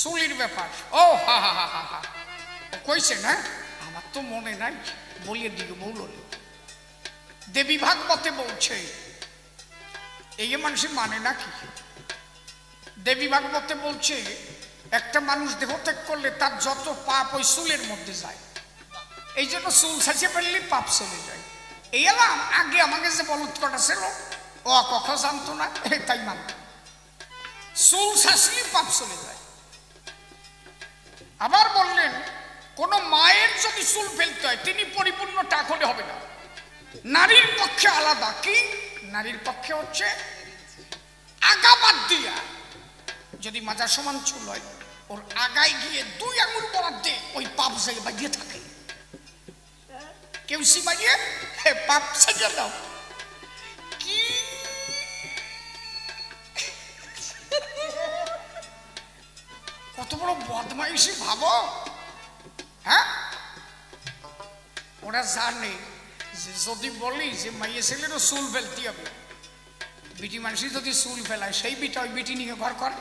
চুলির ব্যাপার। ও হা হা হা হা হা কইছে না, আমার তো মনে নাই, বলিয়ে দিকে বলল। দেবী ভাগবতে বলছে, এই মানুষ মানে নাকি? দেবী ভাগবতে বলছে একটা মানুষ দেহত্যাগ করলে তার যত পাপ ওই চুলের মধ্যে যায়, এই জন্য চুল ছাঁচিয়ে ফেললে পাপ চলে যায়। এই এলাম আগে আমাকে যে বলত কটা ছিল ও কখন জানতো না, তাই মানত চুল ছাঁচলে পাপ চলে যায়। আবার বললেন কোন মায়ের যদি চুল ফেলতে হয় তিনি পরিপূর্ণ টাক হলে হবে না, নারীর পক্ষে আলাদা। কি নারীর পক্ষে হচ্ছে আগা বাদ দিয়া, যদি মাজার সমান চুল হয় ওর আগায় গিয়ে 2 আঙুল বরাদ্দে ওই পাপ জায়গায় বাজিয়ে থাকে। কেউ সি বাজিয়ে পাপ সাজিয়ে দাও। কি কত বড় বদমাইশি ভাবো। হ্যাঁ, ওরা জানে যে যদি বলি যে মাইয়ে ছেলেরও চুল ফেলতে হবে, বিটি মানুষই যদি চুল ফেলায় সেই বিটা ওই বিটি নিয়ে ঘর করে।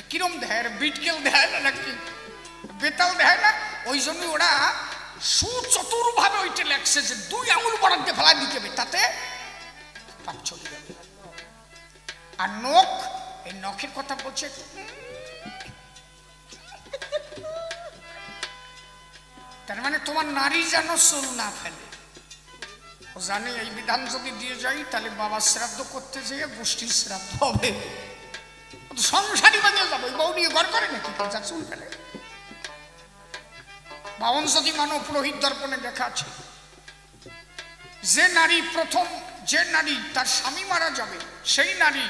কিরম দেয়, বিটকেল দেয় না নাকি বেতাল দেয় না? ওই জন্য ওরা সুচতুর ভাবে ওইটা লেখছে যে 2 আঙুল বরাদ্দে ফেলা দিতে হবে, তাতে পাপ চলে যাবে। আর নখ, এই নখের কথা বলছে, তার মানে তোমার নারী যেন চুল না ফেলে। ও জানে এই বিধান যদি দিয়ে যাই তাহলে বাবার শ্রাদ্ধ করতে যেয়ে গোষ্ঠীর শ্রাদ্ধ হবে, সংসারই বানিয়ে যাবে। ওই বউ নিয়ে ঘর করে নাকি যা চুল ফেলে? বাউন যদি মানো পুরোহিত দর্পণে লেখা আছে যে নারী প্রথম, যে নারী তার স্বামী মারা যাবে সেই নারী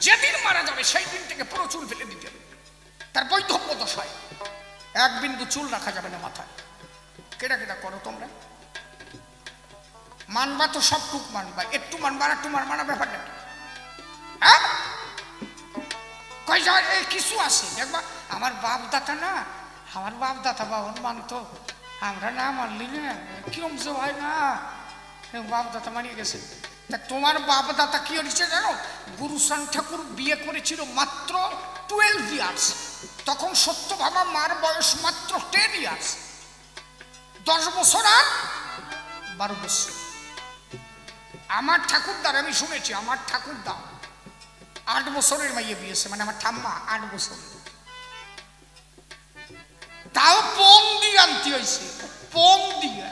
যেদিন মারা যাবে সেই দিন থেকে পুরো চুল ফেলে দিতে হবে। তার বৈধব্য দশায় 1 বিন্দু চুল রাখা যাবে না মাথায়। কেটা কেটা করো তোমরা? মানবা তো সবটুক মানবা, একটু মানবা আর একটু মানবা না, ব্যাপার নাকি? হ্যাঁ, কই যায় এই কিছু আছে দেখবা। আমার বাপ দাতা না, আমার বাপ দাতা বাবন মানতো, আমরা না মানলি না কিরম যে হয় না, বাপ দাতা মানিয়ে গেছে। তা তোমার বাপ দাতা কি হয়েছে জানো? গুরুচান ঠাকুর বিয়ে করেছিল মাত্র 12 ইয়ার্স, তখন সত্যভামা মার বয়স মাত্র 10 ইয়ার্স, 10 বছর আর 12 বছর। আমার ঠাকুরদার আমি শুনেছি, আমার ঠাকুরদা 8 বছরের মাইয়ে বিয়েছে, মানে আমার ঠাম্মা 8 বছর, তাও পণ দিয়ে আনতে হয়েছে, পণ দিয়া।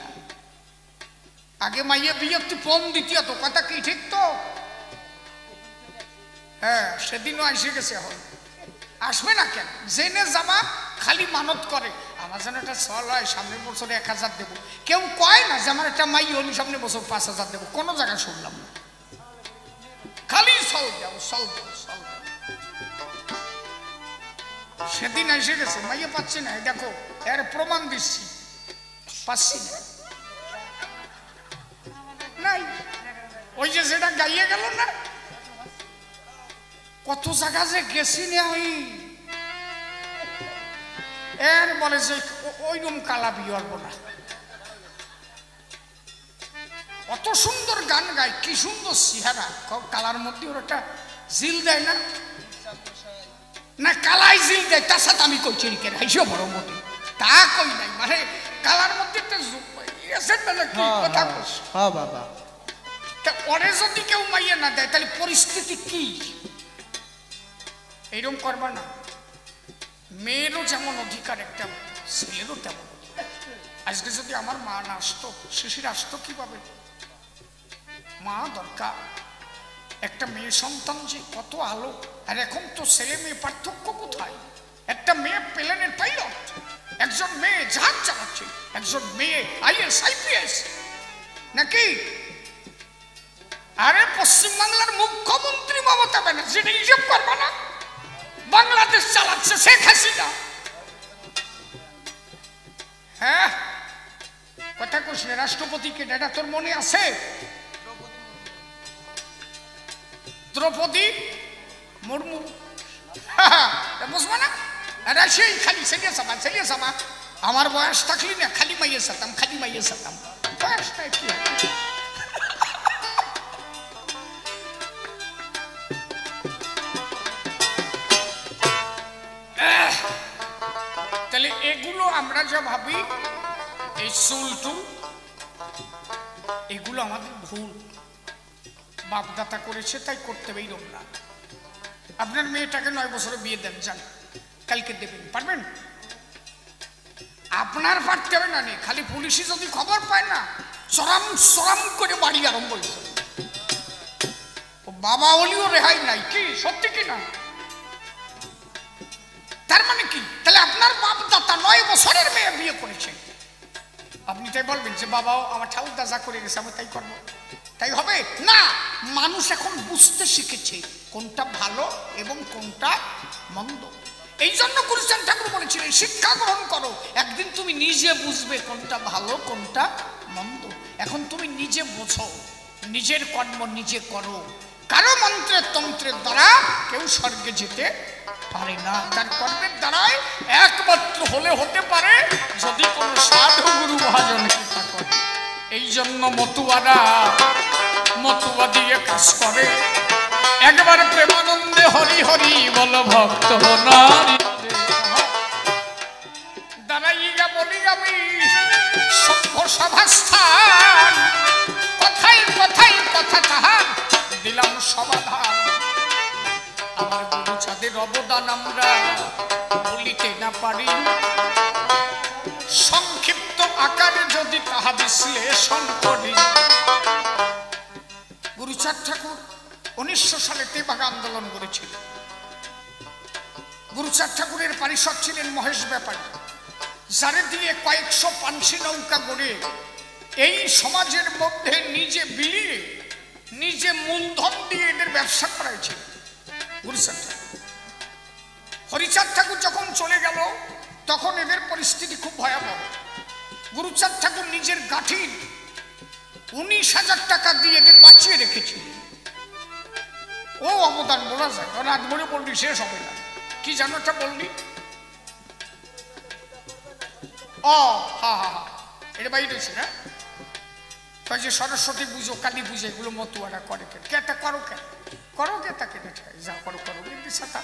আগে মাইয়ে বিয়ে তুই পণ দিতি, তো কথা কি ঠিক তো? হ্যাঁ, সেদিনও এসে গেছে, এখন আসবে না কেন? জেনে যাবা, খালি মানত করে আমার যেন একটা চল হয়, সামনের বছরে 1000 দেবো। কেউ কয় না যে আমার একটা মাই হলি সামনের বছর 5000 দেবো, কোনো জায়গায় শুনলাম না, খালি চল দেবো চল দেবো চল দেবো। সেদিন এসে গেছে, মাইয়ে পাচ্ছি না, দেখো এর প্রমাণ দিচ্ছি, পাচ্ছি না, নাই। ওই যে যেটা গাইয়ে গেল না, কত জায়গা যে গেছি না আমি, এর বলে যে ওইরকম কালা বিয়ে করবো না। অত সুন্দর গান গায়, কি সুন্দর চেহারা, কালার মধ্যে ওর একটা জিল দেয় না, না কালাই জিল দেয়, তার সাথে আমি কই চিরিকে হাইসো বড় মধ্যে তা কই নাই, মানে কালার মধ্যে একটা কথা কইস। হ্যাঁ বাবা, তা ওরে যদি কেউ মাইয়া না দেয় তাহলে পরিস্থিতি কি? এইরকম করবা না। মেয়েরও যেমন অধিকার, একটা ছেলেরও তেমন। আজকে যদি আমার মা না আসতো, শিশির আসতো কিভাবে? মা দরকার। একটা মেয়ে সন্তান যে কত আলো, আর এখন তো ছেলে মেয়ে পার্থক্য কোথায়? একটা মেয়ে প্লেনের পাইলট, একজন মেয়ে জাহাজ চালাচ্ছে, একজন মেয়ে IAS IPS নাকি? আরে পশ্চিমবাংলার মুখ্যমন্ত্রী মমতা ব্যানার্জি হিসাব করবা না? বাংলাদেশ চালাচ্ছে শেখ হাসিনা। হ্যাঁ, কথা কইস না, রাষ্ট্রপতিকে এটা তোর মনে আছে? দ্রৌপদী মুর্মু, বুঝবা না? সেই খালি ছেলিয়ে সাবা ছেলিয়ে সাবা। আমার বয়স থাকলি না খালি মাইয়ে সাতাম, খালি মাইয়ে সাতাম, বয়সটা কি? আমরা যা ভাবি এই চুলটু এগুলো আমাদের ভুল, বাপদাতা করেছে তাই করতে হবে, এইরকম না। আপনার মেয়েটাকে 9 বছরে বিয়ে দেন, যান, কালকে দেবেন, পারবেন? আপনার পারতে হবে না, খালি পুলিশে যদি খবর পায় না চরম চরম করে বাড়ি আরম্ভ হয়েছে। বাবা ওলিও রেহাই নাই, কি সত্যি কি না? তার মানে কি, তাহলে আপনার বাপ দাতা 9 বছরের মেয়ে বিয়ে করেছে, আপনি তাই বলবেন যে বাবাও আমার ঠাকুর দাদা করে গেছে আমি তাই করবো, তাই হবে না। মানুষ এখন বুঝতে শিখেছে কোনটা ভালো এবং কোনটা মন্দ। এই জন্য গুরুচাঁদ ঠাকুর বলেছিলেন শিক্ষা গ্রহণ করো, একদিন তুমি নিজে বুঝবে কোনটা ভালো কোনটা মন্দ। এখন তুমি নিজে বোঝো, নিজের কর্ম নিজে করো। কারো মন্ত্রের তন্ত্রের দ্বারা কেউ স্বর্গে যেতে পারে না, তার কর্মের দ্বারাই একমাত্র হলে হতে পারে যদি কোনো সাধু গুরু মহাজন কৃপা করে। এই জন্য মতুয়া দিয়ে কাজ করে, একবার প্রেমানন্দে হরি হরি বল ভক্ত নারী দাঁড়াইয়া বলি আমি সভ্য সভাস্থান, কথায় কথায় কথা তাহার দিলাম সমাধান। আমার গুরুচাঁদের অবদান আমরা বলিতে না পারি, সংক্ষিপ্ত আকারে যদি তাহা বিশ্লেষণ করি। গুরুচাঁদ ঠাকুর 1900 সালে তেভাগা আন্দোলন করেছিলেন। গুরুচাঁদ ঠাকুরের পারিষদ ছিলেন মহেশ ব্যাপারী, যারে দিয়ে কয়েকশো পানসি নৌকা গড়ে এই সমাজের মধ্যে নিজে বিলিয়ে নিজে মূলধন দিয়ে এদের ব্যবসা করাইছিল গুরুচাঁদ ঠাকুর। হরিচাঁদ ঠাকুর যখন চলে গেল তখন এদের পরিস্থিতি খুব ভয়াবহ। গুরুচাঁদ ঠাকুর নিজের গাঠির 19,000 টাকা দিয়ে এদের বাঁচিয়ে রেখেছিলেন। ও অবদান বলা যায়, রাত মনে বললি শেষ হবে না। কি জানো এটা বললি? ও হা হা হা, এটা বাইরে রয়েছে না, যে সরস্বতী পুজো কালী পুজো এগুলো মতুয়ারা করে কেন? কেটা করো কেন? করো কে তাকে যা করো করো, কিন্তু সাথা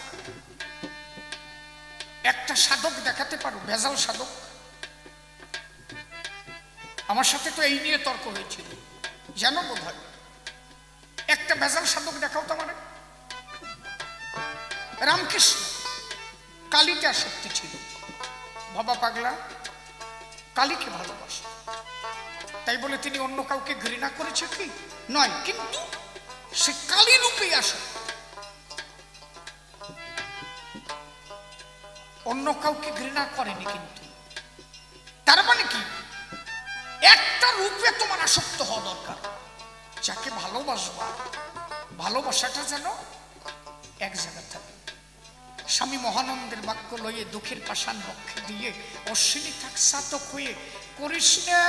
একটা সাধক দেখাতে পারো, ভেজাল সাধক। আমার সাথে তো এই নিয়ে তর্ক হয়েছিল, জানো বোধ হয়। একটা ভেজাল সাধক দেখাও তো আমার। রামকৃষ্ণ কালীতে আসক্তি ছিল, বাবা পাগলা কালীকে ভালোবাসে, তাই বলে তিনি অন্য কাউকে ঘৃণা করেছে কি নয়, কিন্তু সে কালী রূপেই আসে, অন্য কাউকে ঘৃণা করেনি। কিন্তু তার মানে কি, একটা রূপে তোমার আসক্ত হওয়া দরকার। যাকে ভালোবাসবা ভালোবাসাটা যেন এক জায়গায় থাকে। স্বামী মহানন্দের বাক্য লইয়ে দুঃখের পাষাণ বক্ষে দিয়ে অশ্বিনী থাক সাতক হয়ে করিস না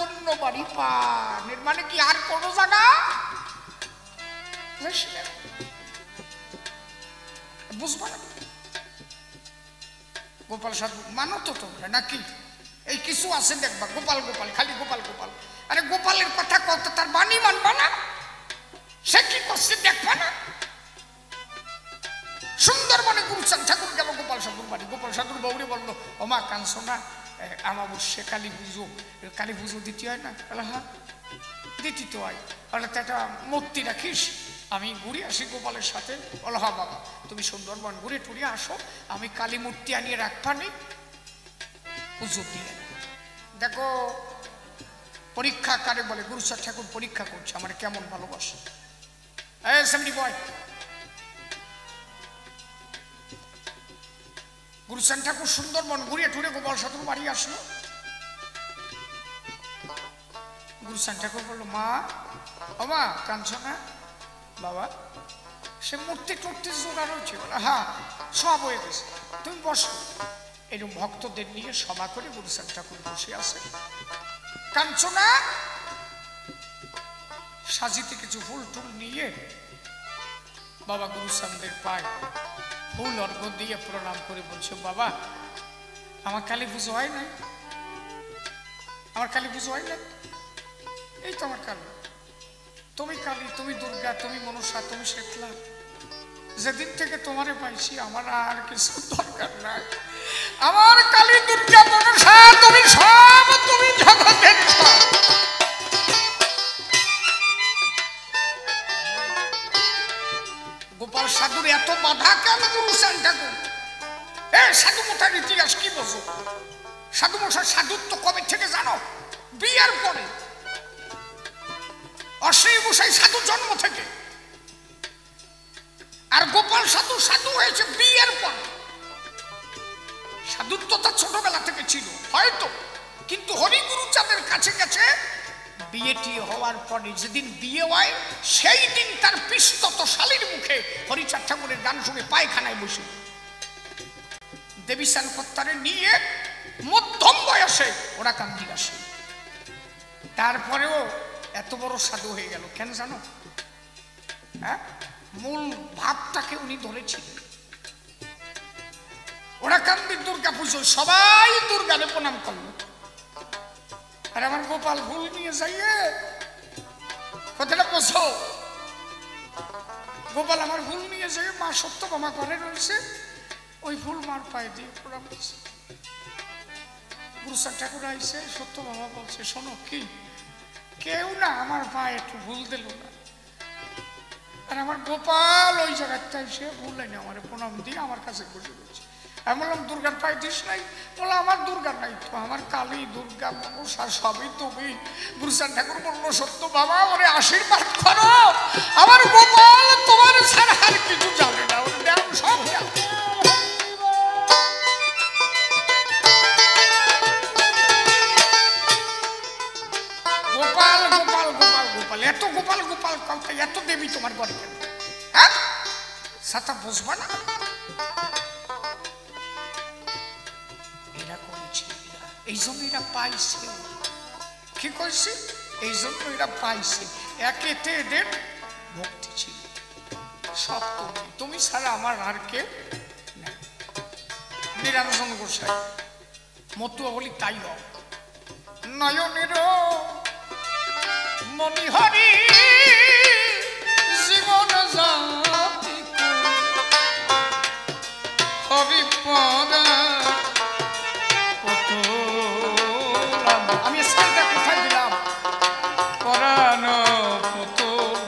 অন্য বাড়ি পান। এর মানে কি, আর কোনো জায়গা বুঝবা না। গোপাল সাধু মানো তো তোমরা নাকি? এই কিছু আছে দেখবা গোপাল গোপাল, খালি গোপাল গোপাল। আরে গোপালের কথা কত, তার বাণী মানবা না? সে কি করছে দেখবা না? সুন্দরবনে গুরুচাঁদ ঠাকুর গেল গোপাল সাধুর বাড়ি। গোপাল সাধুর বউরে বললো, ওমা কাঁদছো না, আমার সে কালী পুজো দিতে হয় না? হ্যাঁ দিতে তো হয়। তাহলে তো একটা মূর্তি রাখিস, আমি ঘুরে আসি গোপালের সাথে। বলো হ্যাঁ বাবা, তুমি সুন্দরবন ঘুরে টুরে আসো, আমি কালী মূর্তি আনিয়ে রাখবানি, পুজো দিয়ে। দেখো পরীক্ষা কারে বলে, গুরুচাঁদ ঠাকুর পরীক্ষা করছে আমার কেমন ভালোবাসে। বয় গুরুচাঁদ ঠাকুর সুন্দরবন ঘুরে টুরে গোপাল সাধুর বাড়ি আসলো। গুরুচাঁদ ঠাকুর বললো, মা ও মা কাঁদছো না? বাবা সে মূর্তি টুর্তি জোগাড় হয়েছে? বলে হ্যাঁ সব হয়ে গেছে, তুমি বসো। এরকম ভক্তদের নিয়ে সভা করে গুরুচাঁদ ঠাকুর বসে আছে। কাঁদছো না? সাজিতে কিছু ফুল টুল নিয়ে বাবা গুরুচাঁদের পায় ফুল অর্ঘ দিয়ে প্রণাম করে বলছো, বাবা আমার কালী পুজো হয় না, আমার কালী পুজো হয় না। এই তো আমার কালী, তুমি কালী, তুমি দুর্গা, তুমি মনসা, তুমি শেতলা, যেদিন থেকে তোমারে পাইছি আমার আর কিছু দরকার নাই। আমার কালী দুর্গা মনসা তুমি সব, তুমি জগতের সব। গোপাল সাধুর এত বাধা কেন গুরুচান ঠাকুর? সাধু মশার ইতিহাস কি বোঝো? সাধু মশার সাধুত্ব কবে থেকে জানো? বিয়ের পরে। অশ্বিনী মশাই সাধু জন্ম থেকে, আর গোপাল সাধু সাধু হয়েছে বিয়ের পরে। সাধুত্ব তার ছোটবেলা থেকে ছিল হয়তো, কিন্তু হরিগুরুচাঁদের কাছে কাছে বিয়েটি হওয়ার পরে যেদিন বিয়ে হয় সেই দিন তার পিস্তত শালীর মুখে হরিচাঁদ ঠাকুরের গান শুনে পায়খানায় বসে দেবীসান কর্তারে নিয়ে মধ্যম বয়সে ওরা কান্দি আসে। তারপরেও এত বড় সাধু হয়ে গেল কেন জানো? হ্যাঁ, মূল ভাবটাকে উনি ধরেছিলেন। ওরা কান্দির দুর্গা পুজো সবাই দুর্গারে প্রণাম করলো, আর আমার গোপাল ফুল নিয়ে যাইয়ে, কথাটা বোঝো, গোপাল আমার ফুল নিয়ে যাই মা সত্যভামা ঘরে রয়েছে, ওই ফুল মার পায়ে দিয়ে প্রণাম করছে। গুরুচাঁদ ঠাকুর আইসে, সত্যভামা বলছে শোনো কি, কেউ না আমার পায়ে একটু ফুল দিল না, আর আমার গোপাল ওই জায়গাটা এসে ফুল এনে আমার প্রণাম দিয়ে আমার কাছে বসে রয়েছে। আমি বললাম দুর্গার পায়ে দিস নাই? বললাম আমার দুর্গা নাই তো, আমার কালী দুর্গা মনসা সবই তুমি। গুরুচাঁদ ঠাকুর বললো সত্য বাবা ওরে আশীর্বাদ করো, আমার গোপাল তোমার ছাড়া আর কিছু জানে না, ওর দেন সব জানে। গোপাল গোপাল গোপাল গোপাল, এত গোপাল গোপাল কথা, এত দেবী তোমার ঘরে কেন? হ্যাঁ, সাথে বুঝবা না? এই জন্য এরা পাইছে, কি কইছে? এই জন্য এরা পাইছে, একেতে এদের ভক্তি ছিল। সব তুমি, তুমি ছাড়া আমার আর কেউ নেই। নিরঞ্জন গোসাই মতুয়া বলি তাই হোক, নয়নের মণিহরি জীবন জাতি হরিপদা। আমি স্কেলটা কোথায় দিলাম? পরাণ পুতুল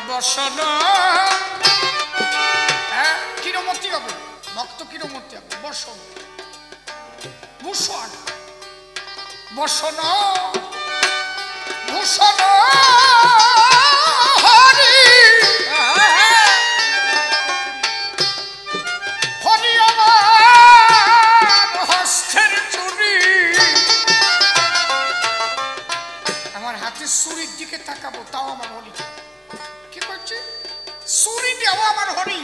বসন। কিরমতি হবে ভক্ত, কিরমতি হবে বসন, ভূষণ বসন ভূষণ হরি হরি আমার হস্তের চুরি। আমার হাতে চুরির দিকে তাকাবো তাও আমার হরি। কি করছি? চুরি দেও আমার হরি।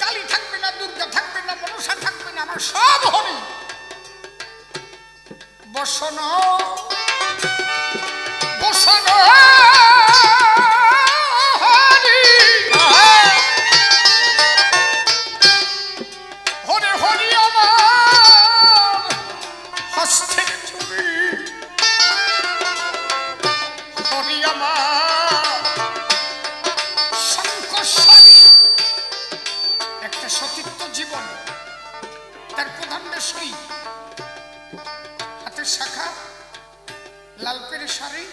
কালী থাকবে না, দুর্গা থাকবে না, মনসা থাকবে না, আমার সব হরি। বসন বসন হরি হরে হরি আমার হস্তের চুরি, হরি আমার শঙ্করস্বরী। একটা সতীত্ব জীবন, তার প্রধান বিষয় হাতের শাখা, লাল পেরে শাড়ি,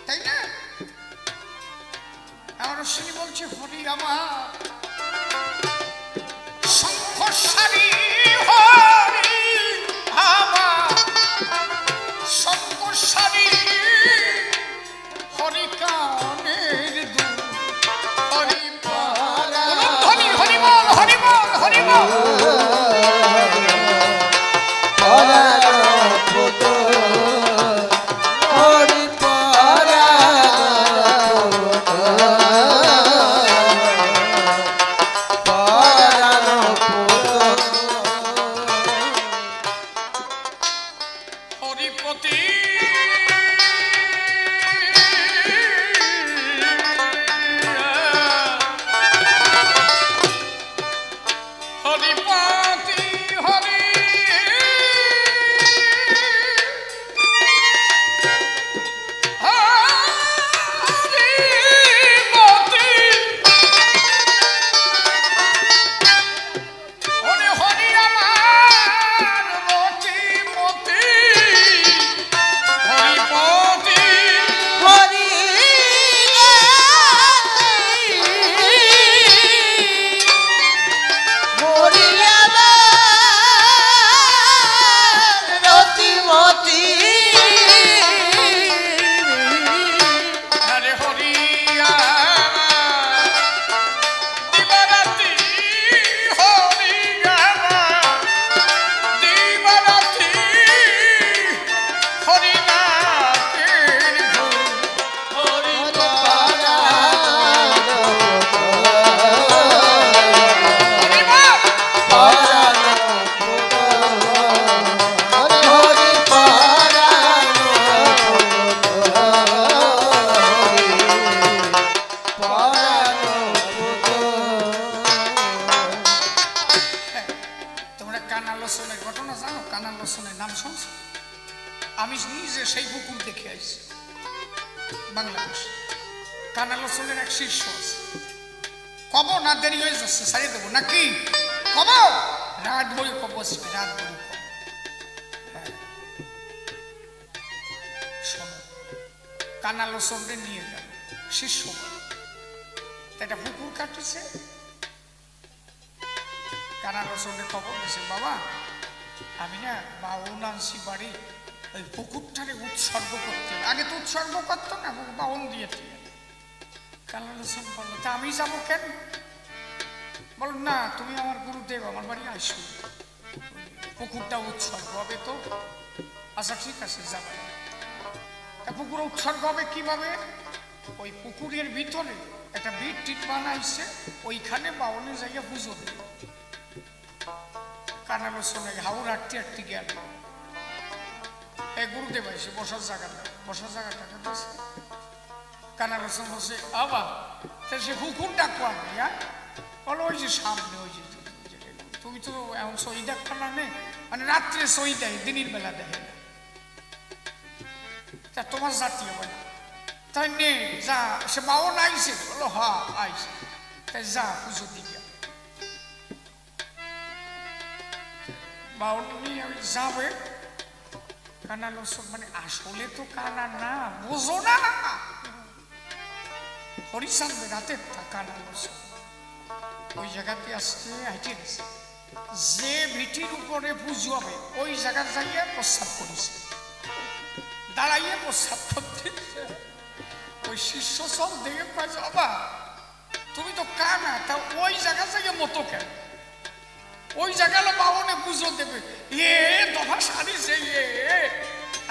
তাই না? আমার অশ্বিনী বলছে হরি আমার শঙ্করস্বরী, হরি আমার শঙ্করস্বরী, হরি কানের দুল, হরি পারা। হরি হরি বল, হরি বল, হরি বল। হরি কানালোচনের এক শিষ্য আছে, কব না দেরি হয়ে যাচ্ছে সারিয়ে দেবো নাকি কব, রাত বই কব রাত বই কব। শোনো, কানালোচনকে নিয়ে গেল শিষ্য, একটা পুকুর কাটছে। কানালোচনের খবর গেছে, বাবা আমি না বাউন আনছি বাড়ি, ওই পুকুরটারে উৎসর্গ করতে হবে। আগে তো উৎসর্গ করতো না, বাউন দিয়ে দিয়ে। কানালোচন বললো, তা আমি যাবো কেন? বল না, তুমি আমার গুরুদেব, আমার বাড়ি আসো, পুকুরটা উৎসর্গ হবে তো। আচ্ছা ঠিক আছে যাবে। পুকুর উৎসর্গ হবে কিভাবে? ওই পুকুরের ভিতরে একটা বিট টিট বানাইছে, ওইখানে বাউনে যাইয়া পুজো দেবে। কানালোচনে হাউর আটটি আটটি গেল, গুরুদেব আইসে বসার জায়গাটা, বসার জায়গাটা কানালোচন বসে, আবা সে পুকুরটা কোয়া নেই, বলো ওই যে সামনে, ওই যে তুমি তো এমন সই দেখা না নেই, মানে রাত্রে সই দেয়, দিনের বেলা দেখে না, তা তোমার জাতীয় বলে তাই নে যা। সে বাউন আইসে, বলো হ্যাঁ আইসে, তাই যা পুজো দিকে। বাউন নিয়ে যাবে। কানালোচন মানে আসলে তো কানা না, বোঝো না, হরিচাঁদের রাতের কানালোচন ওই জায়গাতে আসছে, হাইটে গেছে, যে ভিটির উপরে পুজো হবে ওই জায়গা যাইয়া প্রস্তাব করেছে, দাঁড়াইয়ে প্রস্তাব করতে। ওই শিষ্য সব দেখে পাইছে, বাবা তুমি তো কানা, তা ওই জায়গা যাইয়া মতো কেন? ওই জায়গায় বাবনে পুজো দেবে, দফা সারিছে,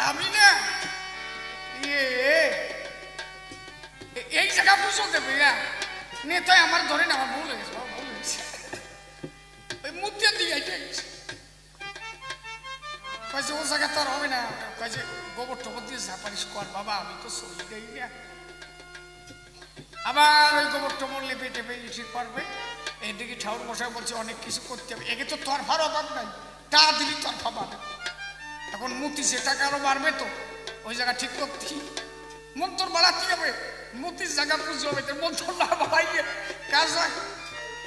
আমি না এই জায়গা পুজো দেবে, নেতাই আমার ধরে না, আমার ভুল হয়ে গেছে, ভুল হয়েছে, ওই মূর্তি দিয়ে গেছে। কয়েছে ও জায়গা তো আর হবে না, কয়েছে গোবর টোবর দিয়ে ঝাপারিস কর বাবা, আমি তো সই দেই না। আবার ওই গোবর টোবর লেপে টেপে ঠিক করবে। এদিকে ঠাকুর মশাই বলছে অনেক কিছু করতে হবে, একে তো তরফার অভাব নাই, তা দিলি তরফা বাড়ে। এখন মূর্তি সে টাকা আরো বাড়বে তো, ওই জায়গা ঠিক করতে মন্তর বাড়াতে হবে, মূর্তির জায়গা পুজো হবে, মন্তর না বাড়াইয়ে কাজ হয়।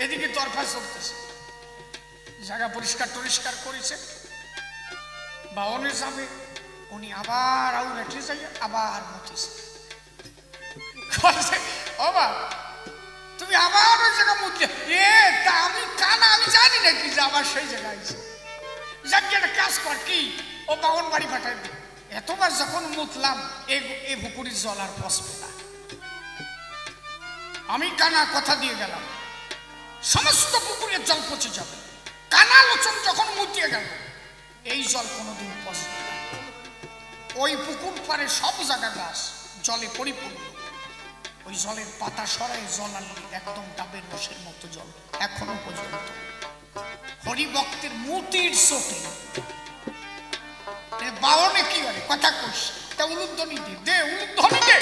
এদিকে তরফা চলতেছে, জায়গা পরিষ্কার টরিষ্কার করেছে, বাউনে যাবে, উনি আবার আউর হেঁটে যাই, আবার মূর্তিছে, ও বা তুমি আবার ওই জায়গা মুদ্রা, তা আমি কানা, আমি জানি নাকি যে আবার সেই জায়গায় আছে, যাকে একটা কাজ কর কি, ও বাউন বাড়ি পাঠাই দিই, এতবার যখন মুতলাম এই পুকুরের জল আর পচবে না, আমি কানা কথা দিয়ে গেলাম, সমস্ত পুকুরের জল পচে যাবে। কানালোচন যখন মুতিয়ে গেল, এই জল কোনোদিন পচবে না। ওই পুকুর পারে সব জায়গা গাছ জলে পরিপূর্ণ, ওই জলের পাতা সরাই জল আনলি একদম ডাবের রসের মতো জল এখনো পর্যন্ত। হরিভক্তের মুতির চোটে বাউনে কি করে কথা কইস, তা উলুধ্বনি দে, উলুধ্বনি দে।